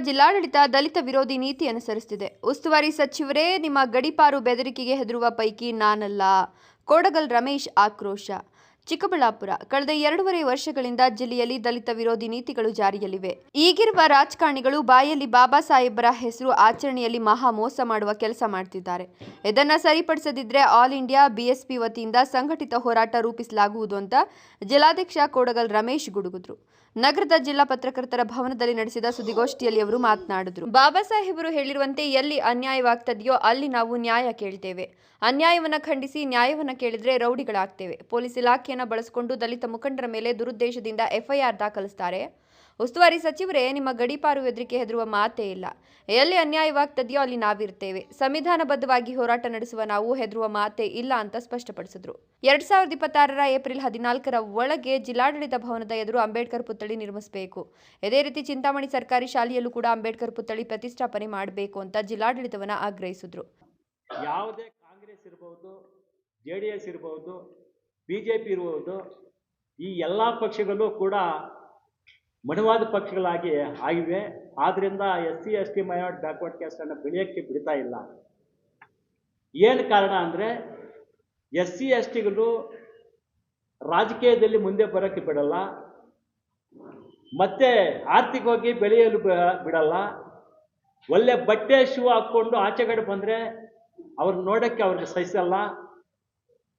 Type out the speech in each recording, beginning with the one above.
ಜಿಲ್ಲಾಡಳಿತ ದಲಿತ ವಿರೋಧಿ ನೀತಿ ಅನುಸರಿಸುತ್ತಿದೆ. ಉಸ್ತುವಾರಿ ಸಚಿವರೇ ನಿಮ್ಮ ಗಡೀಪಾರು ಬೆದರಿಕೆಗೆ ಹೆದರುವ ಪೈಕಿ ನಾನಲ್ಲ. ಕೋಡಗಲ್ ರಮೇಶ್ ಆಕ್ರೋಶ. ಚಿಕ್ಕಬಳ್ಳಾಪುರ: ಕಳೆದ 2.5 ವರ್ಷಗಳಿಂದ ಜಿಲ್ಲೆಯಲ್ಲಿ ದಲಿತ ವಿರೋಧಿ ನೀತಿಗಳು ಜಾರಿಯಲ್ಲಿವೆ. ಈಗಿರುವ ರಾಜಕಾರಣಿಗಳು ಬಾಯಲ್ಲಿ ಬಾಬಾ ಸಾಹೇಬರ ಹೆಸರು ಆಚರಣೆಯಲ್ಲಿ ಮಹಾ ಮೋಸ ಮಾಡುವ ಕೆಲಸ ಮಾಡ್ತಿದ್ದಾರೆ. ಇದನ್ನ ಸರಿಪಡಿಸದಿದ್ರೆ ಆಲ್ ಇಂಡಿಯಾ ಬಿಎಸ್ಪಿ ವತಿಯಿಂದ ಸಂಘಟಿತ ಹೋರಾಟ ರೂಪಿಸಲಾಗುವುದು ಅಂತ ಜಿಲ್ಲಾಧ್ಯಕ್ಷ ಕೋಡಗಲ್ ರಮೇಶ್ ಗುಡುಗಿದ್ರು. ನಗರದ ಜಿಲ್ಲಾ ಪತ್ರಕರ್ತರ ಭವನದಲ್ಲಿ ನಡೆಸಿದ ಸುದ್ದಿಗೋಷ್ಠಿಯಲ್ಲಿ ಅವರು ಮಾತನಾಡಿದರು. ಬಾಬಾ ಸಾಹೇಬರು ಹೇಳಿರುವಂತೆ ಎಲ್ಲಿ ಅನ್ಯಾಯವಾಗ್ತದೆಯೋ ಅಲ್ಲಿ ನಾವು ನ್ಯಾಯ ಕೇಳ್ತೇವೆ. ಅನ್ಯಾಯವನ್ನ ಖಂಡಿಸಿ ನ್ಯಾಯವನ್ನ ಕೇಳಿದ್ರೆ ರೌಡಿಗಳಾಗ್ತೇವೆ. ಪೊಲೀಸ್ ಇಲಾಖೆಯನ್ನ ಬಳಸಿಕೊಂಡು ದಲಿತ ಮುಖಂಡರ ಮೇಲೆ ದುರುದ್ದೇಶದಿಂದ ಎಫ್ಐಆರ್ ದಾಖಲಿಸುತ್ತಾರೆ. ಉಸ್ತುವಾರಿ ಸಚಿವರೇ ನಿಮ್ಮ ಗಡೀಪಾರು ಬೆದರಿಕೆ ಹೆದರುವ ಮಾತೇ ಇಲ್ಲ. ಎಲ್ಲಿ ಅನ್ಯಾಯವಾಗ್ತದೆಯೋ ಅಲ್ಲಿ ನಾವಿರ್ತೇವೆ. ಸಂವಿಧಾನಬದ್ಧವಾಗಿ ಹೋರಾಟ ನಡೆಸುವ ನಾವು ಹೆದರುವ ಮಾತೇ ಇಲ್ಲ ಅಂತ ಸ್ಪಷ್ಟಪಡಿಸಿದ್ರು. 2026 ಏಪ್ರಿಲ್ 14 ಒಳಗೆ ಜಿಲ್ಲಾಡಳಿತ ಭವನದ ಎದುರು ಅಂಬೇಡ್ಕರ್ ಪುತ್ಥಳಿ ನಿರ್ಮಿಸಬೇಕು. ಇದೇ ರೀತಿ ಚಿಂತಾಮಣಿ ಸರ್ಕಾರಿ ಶಾಲೆಯಲ್ಲೂ ಕೂಡ ಅಂಬೇಡ್ಕರ್ ಪುತ್ಥಳಿ ಪ್ರತಿಷ್ಠಾಪನೆ ಮಾಡಬೇಕು ಅಂತ ಜಿಲ್ಲಾಡಳಿತವನ್ನ ಆಗ್ರಹಿಸಿದ್ರು. ಯಾವುದೇ ಕಾಂಗ್ರೆಸ್ ಇರಬಹುದು, ಜೆಡಿಎಸ್ ಇರಬಹುದು, ಬಿಜೆಪಿ ಇರಬಹುದು, ಈ ಎಲ್ಲ ಪಕ್ಷಗಳು ಕೂಡ ಮನವಾದ ಪಕ್ಷಗಳಾಗಿ ಆಗಿವೆ. ಆದ್ದರಿಂದ SC ST ಮೈನಾರಿಟಿ ಬ್ಯಾಕ್ವರ್ಡ್ ಕ್ಯಾಸ್ಟನ್ನು ಬೆಳೆಯೋಕ್ಕೆ ಬಿಡ್ತಾ ಇಲ್ಲ. ಏನು ಕಾರಣ ಅಂದರೆ SC STಗಳು ರಾಜಕೀಯದಲ್ಲಿ ಮುಂದೆ ಬರೋಕ್ಕೆ ಬಿಡಲ್ಲ, ಮತ್ತೆ ಆರ್ಥಿಕವಾಗಿ ಬೆಳೆಯಲು ಬಿಡಲ್ಲ. ಒಳ್ಳೆ ಬಟ್ಟೆ ಶೂ ಹಾಕ್ಕೊಂಡು ಆಚೆಗಡೆ ಬಂದರೆ ಅವ್ರನ್ನ ನೋಡೋಕ್ಕೆ ಅವ್ರಿಗೆ ಸಹಿಸಲ್ಲ.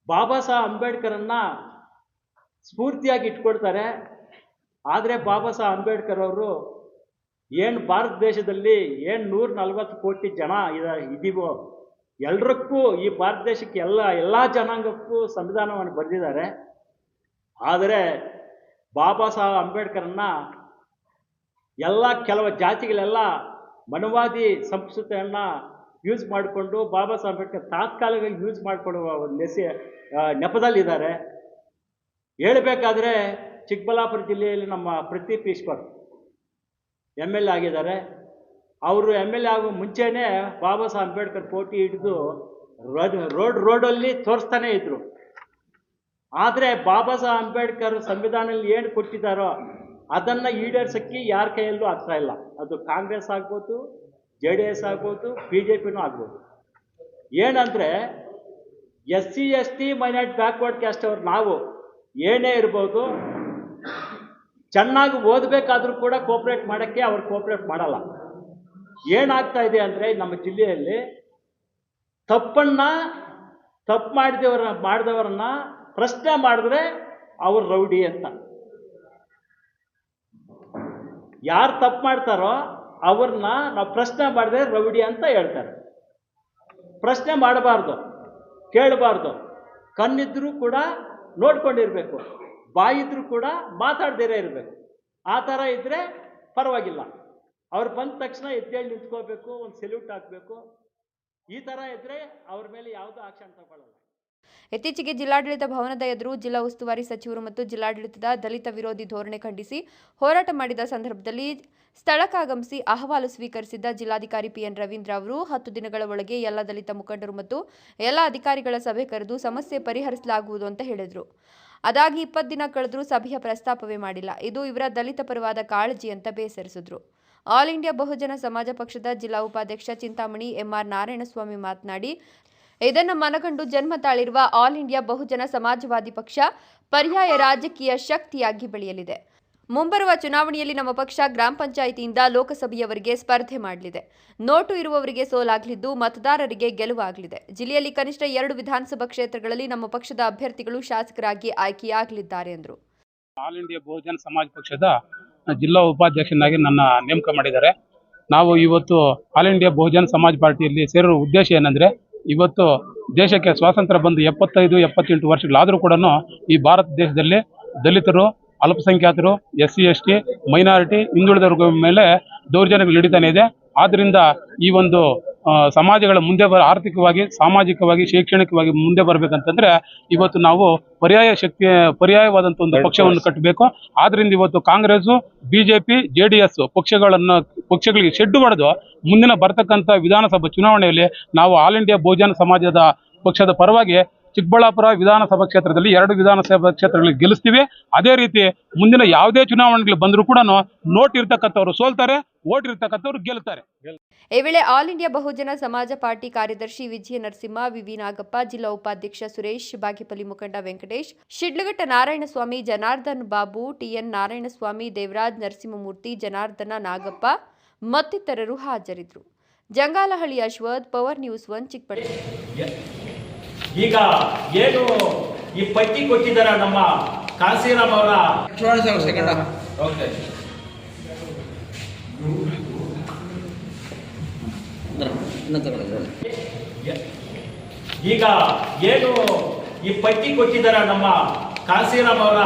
ಬಾಬಾ ಸಾಹೇಬ್ ಅಂಬೇಡ್ಕರನ್ನು ಸ್ಫೂರ್ತಿಯಾಗಿ ಇಟ್ಕೊಳ್ತಾರೆ. ಆದರೆ ಬಾಬಾ ಸಾಹೇಬ್ ಅಂಬೇಡ್ಕರ್ ಅವರು ಏನು ಭಾರತ ದೇಶದಲ್ಲಿ ಏನು 140 ಕೋಟಿ ಜನ ಇದ್ದೀವೋ ಎಲ್ಲರಕ್ಕೂ, ಈ ಭಾರತ ದೇಶಕ್ಕೆ ಎಲ್ಲ ಜನಾಂಗಕ್ಕೂ ಸಂವಿಧಾನವನ್ನು ಬರೆದಿದ್ದಾರೆ. ಆದರೆ ಬಾಬಾ ಸಾಹೇಬ್ ಅಂಬೇಡ್ಕರನ್ನು ಕೆಲವು ಜಾತಿಗಳೆಲ್ಲ ಮನವಾದಿ ಸಂಸ್ಕೃತಿಯನ್ನು ಯೂಸ್ ಮಾಡಿಕೊಂಡು ಬಾಬಾ ಸಾಹೇಬ್ ಅಂಬೇಡ್ಕರ್ ತಾತ್ಕಾಲಿಕವಾಗಿ ಯೂಸ್ ಮಾಡಿಕೊಳ್ಳುವ ಒಂದು ನೆಪದಲ್ಲಿದ್ದಾರೆ. ಹೇಳಬೇಕಾದ್ರೆ ಚಿಕ್ಕಬಳ್ಳಾಪುರ ಜಿಲ್ಲೆಯಲ್ಲಿ ನಮ್ಮ ಪ್ರದೀಪ್ ಈಶ್ವರ್ MLA ಆಗಿದ್ದಾರೆ. ಅವರು MLA ಆಗೋ ಮುಂಚೆನೇ ಬಾಬಾ ಸಾಹೇಬ್ ಅಂಬೇಡ್ಕರ್ ಪೋಟಿ ಹಿಡಿದು ರೋಡಲ್ಲಿ ತೋರಿಸ್ತಾನೆ ಇದ್ರು. ಆದರೆ ಬಾಬಾ ಸಾಹೇಬ್ ಅಂಬೇಡ್ಕರ್ ಸಂವಿಧಾನದಲ್ಲಿ ಏನು ಕೊಟ್ಟಿದ್ದಾರೋ ಅದನ್ನು ಈಡೇರಿಸೋಕ್ಕೆ ಯಾರ ಕೈಯಲ್ಲೂ ಆಗ್ತಾ ಇಲ್ಲ. ಅದು ಕಾಂಗ್ರೆಸ್ ಆಗ್ಬೋದು, JDS ಆಗ್ಬೋದು, BJPನೂ ಆಗ್ಬೋದು. ಏನಂದರೆ SC ST minority backward caste ಅವ್ರು ನಾವು ಏನೇ ಇರ್ಬೋದು, ಚೆನ್ನಾಗಿ ಓದಬೇಕಾದ್ರೂ ಕೂಡ ಕೋಪ್ರೇಟ್ ಮಾಡೋಕ್ಕೆ ಅವ್ರು ಕೋಪ್ರೇಟ್ ಮಾಡಲ್ಲ. ಏನಾಗ್ತಾ ಇದೆ ಅಂದರೆ ನಮ್ಮ ಜಿಲ್ಲೆಯಲ್ಲಿ ತಪ್ಪು ಮಾಡಿದವರನ್ನ ಪ್ರಶ್ನೆ ಮಾಡಿದ್ರೆ ಅವ್ರು ರೌಡಿ ಅಂತ, ಯಾರು ತಪ್ಪು ಮಾಡ್ತಾರೋ ಅವ್ರನ್ನ ನಾವು ಪ್ರಶ್ನೆ ಮಾಡಿದ್ರೆ ರೌಡಿ ಅಂತ ಹೇಳ್ತಾರೆ. ಪ್ರಶ್ನೆ ಮಾಡಬಾರ್ದು, ಕೇಳಬಾರ್ದು, ಕಣ್ಣಿದ್ರೂ ಕೂಡ ನೋಡ್ಕೊಂಡಿರ್ಬೇಕು, ಬಾಯಿದ್ರೂ ಕೂಡ ಮಾತಾಡ್ದಿರೇ ಇರಬೇಕು. ಆ ಥರ ಇದ್ದರೆ ಪರವಾಗಿಲ್ಲ. ಅವ್ರು ಬಂದ ತಕ್ಷಣ ಎದ್ದೇಳಿ ನಿಂತ್ಕೋಬೇಕು, ಒಂದು ಸೆಲ್ಯೂಟ್ ಹಾಕಬೇಕು. ಈ ಥರ ಇದ್ದರೆ ಅವ್ರ ಮೇಲೆ ಯಾವುದೂ ಆಕ್ಷನ್ ತಗೊಳ್ಳಲ್ಲ. ಇತ್ತೀಚೆಗೆ ಜಿಲ್ಲಾಡಳಿತ ಭವನದ ಎದುರು ಜಿಲ್ಲಾ ಉಸ್ತುವಾರಿ ಸಚಿವರು ಮತ್ತು ಜಿಲ್ಲಾಡಳಿತದ ದಲಿತ ವಿರೋಧಿ ಧೋರಣೆ ಖಂಡಿಸಿ ಹೋರಾಟ ಮಾಡಿದ ಸಂದರ್ಭದಲ್ಲಿ ಸ್ಥಳಕ್ಕಾಗಮಿಸಿ ಅಹವಾಲು ಸ್ವೀಕರಿಸಿದ್ದ ಜಿಲ್ಲಾಧಿಕಾರಿ PN ರವೀಂದ್ರ ಅವರು 10 ದಿನಗಳ ಒಳಗೆ ಎಲ್ಲ ದಲಿತ ಮುಖಂಡರು ಮತ್ತು ಎಲ್ಲ ಅಧಿಕಾರಿಗಳ ಸಭೆ ಕರೆದು ಸಮಸ್ಯೆ ಪರಿಹರಿಸಲಾಗುವುದು ಅಂತ ಹೇಳಿದರು. ಅದಾಗಿ 20 ದಿನ ಕಳೆದರೂ ಸಭೆಯ ಪ್ರಸ್ತಾಪವೇ ಮಾಡಿಲ್ಲ. ಇದು ಇವರ ದಲಿತ ಪರವಾದ ಕಾಳಜಿ ಅಂತ ಬೇಸರಿಸಿದ್ರು. ಆಲ್ ಇಂಡಿಯಾ ಬಹುಜನ ಸಮಾಜ ಪಕ್ಷದ ಜಿಲ್ಲಾ ಉಪಾಧ್ಯಕ್ಷ ಚಿಂತಾಮಣಿ MR ನಾರಾಯಣಸ್ವಾಮಿ ಮಾತನಾಡಿ, ಇದನ್ನು ಮನಗಂಡು ಜನ್ಮ ತಾಳಿರುವ ಆಲ್ ಇಂಡಿಯಾ ಬಹುಜನ ಸಮಾಜವಾದಿ ಪಕ್ಷ ಪರ್ಯಾಯ ರಾಜಕೀಯ ಶಕ್ತಿಯಾಗಿ ಬೆಳೆಯಲಿದೆ. ಮುಂಬರುವ ಚುನಾವಣೆಯಲ್ಲಿ ನಮ್ಮ ಪಕ್ಷ ಗ್ರಾಮ ಪಂಚಾಯಿತಿಯಿಂದ ಲೋಕಸಭೆಯವರೆಗೆ ಸ್ಪರ್ಧೆ ಮಾಡಲಿದೆ. ನೋಟು ಇರುವವರಿಗೆ ಸೋಲಾಗಲಿದ್ದು ಮತದಾರರಿಗೆ ಗೆಲುವಾಗಲಿದೆ. ಜಿಲ್ಲೆಯಲ್ಲಿ ಕನಿಷ್ಠ 2 ವಿಧಾನಸಭಾ ಕ್ಷೇತ್ರಗಳಲ್ಲಿ ನಮ್ಮ ಪಕ್ಷದ ಅಭ್ಯರ್ಥಿಗಳು ಶಾಸಕರಾಗಿ ಆಯ್ಕೆಯಾಗಲಿದ್ದಾರೆ ಎಂದರು. ಆಲ್ ಇಂಡಿಯಾ ಬಹುಜನ ಸಮಾಜ ಪಕ್ಷದ ಜಿಲ್ಲಾ ಉಪಾಧ್ಯಕ್ಷನಾಗಿ ನನ್ನ ನೇಮಕ ಮಾಡಿದ್ದಾರೆ. ನಾವು ಇವತ್ತು ಆಲ್ ಇಂಡಿಯಾ ಬಹುಜನ ಸಮಾಜ ಪಾರ್ಟಿಯಲ್ಲಿ ಸೇರಿರುವ ಉದ್ದೇಶ ಏನಂದರೆ, ಇವತ್ತು ದೇಶಕ್ಕೆ ಸ್ವಾತಂತ್ರ್ಯ ಬಂದು 75-78 ವರ್ಷಗಳಾದರೂ ಕೂಡ ಈ ಭಾರತ ದೇಶದಲ್ಲಿ ದಲಿತರು, ಅಲ್ಪಸಂಖ್ಯಾತರು, SC ST ಮೈನಾರಿಟಿ, ಹಿಂದುಳಿದವರ ಮೇಲೆ ದೌರ್ಜನ್ಯಗಳು ನಡೀತಾನೆ ಇದೆ. ಆದ್ದರಿಂದ ಈ ಒಂದು ಸಮಾಜಗಳ ಮುಂದೆ ಆರ್ಥಿಕವಾಗಿ, ಸಾಮಾಜಿಕವಾಗಿ, ಶೈಕ್ಷಣಿಕವಾಗಿ ಮುಂದೆ ಬರಬೇಕಂತಂದ್ರೆ ಇವತ್ತು ನಾವು ಪರ್ಯಾಯವಾದಂಥ ಒಂದು ಪಕ್ಷವನ್ನು ಕಟ್ಟಬೇಕು. ಆದ್ರಿಂದ ಇವತ್ತು ಕಾಂಗ್ರೆಸ್, BJP, JDS ಪಕ್ಷಗಳಿಗೆ ಶೆಡ್ಡು ಹೊಡೆದು ಮುಂದಿನ ಬರ್ತಕ್ಕಂಥ ವಿಧಾನಸಭಾ ಚುನಾವಣೆಯಲ್ಲಿ ನಾವು ಆಲ್ ಇಂಡಿಯಾ ಬಹುಜನ ಸಮಾಜದ ಪಕ್ಷದ ಪರವಾಗಿ ಚಿಕ್ಕಬಳ್ಳಾಪುರ ವಿಧಾನಸಭಾ ಕ್ಷೇತ್ರದಲ್ಲಿ 2 ವಿಧಾನಸಭಾ ಕ್ಷೇತ್ರಗಳಿಗೆ ಗೆಲ್ಲಿಸ್ತೀವಿ. ಅದೇ ರೀತಿ ಮುಂದಿನ ಯಾವುದೇ ಚುನಾವಣೆಗಳು ಬಂದರೂ ಕೂಡ ನೋಟ್ ಇರ್ತಕ್ಕಂಥವ್ರು ಸೋಲ್ತಾರೆ, ಓಟ್ ಇರ್ತಕ್ಕಂಥವ್ರು ಗೆಲ್ತಾರೆ. ಈ ವೇಳೆ ಆಲ್ ಇಂಡಿಯಾ ಬಹುಜನ ಸಮಾಜ ಪಾರ್ಟಿ ಕಾರ್ಯದರ್ಶಿ ವಿಜಯ ನರಸಿಂಹ, ವಿವಿ ನಾಗಪ್ಪ, ಜಿಲ್ಲಾ ಉಪಾಧ್ಯಕ್ಷ ಸುರೇಶ್, ಬಾಗೇಪಲ್ಲಿ ಮುಖಂಡ ವೆಂಕಟೇಶ್, ಶಿಡ್ಲಘಟ್ಟ ನಾರಾಯಣಸ್ವಾಮಿ, ಜನಾರ್ದನ್ ಬಾಬು, ಟಿಎನ್ ನಾರಾಯಣಸ್ವಾಮಿ, ದೇವರಾಜ್, ನರಸಿಂಹಮೂರ್ತಿ, ಜನಾರ್ದನ, ನಾಗಪ್ಪ ಮತ್ತಿತರರು ಹಾಜರಿದ್ದರು. Jangalahalli Ashwath, power news 1 Chikkaballapur. ಈಗ ಏನು ಈ ಪಟ್ಟಿ ಕೊಟ್ಟಿದ್ದಾರೆ ನಮ್ಮ ಕಾಶಿರಾಮ್ ಅವರ ಈಗ ಏನು ಈ ಪಟ್ಟಿ ಕೊಟ್ಟಿದ್ದಾರೆ ನಮ್ಮ ಕಾಶಿರಾಮ್ ಅವರ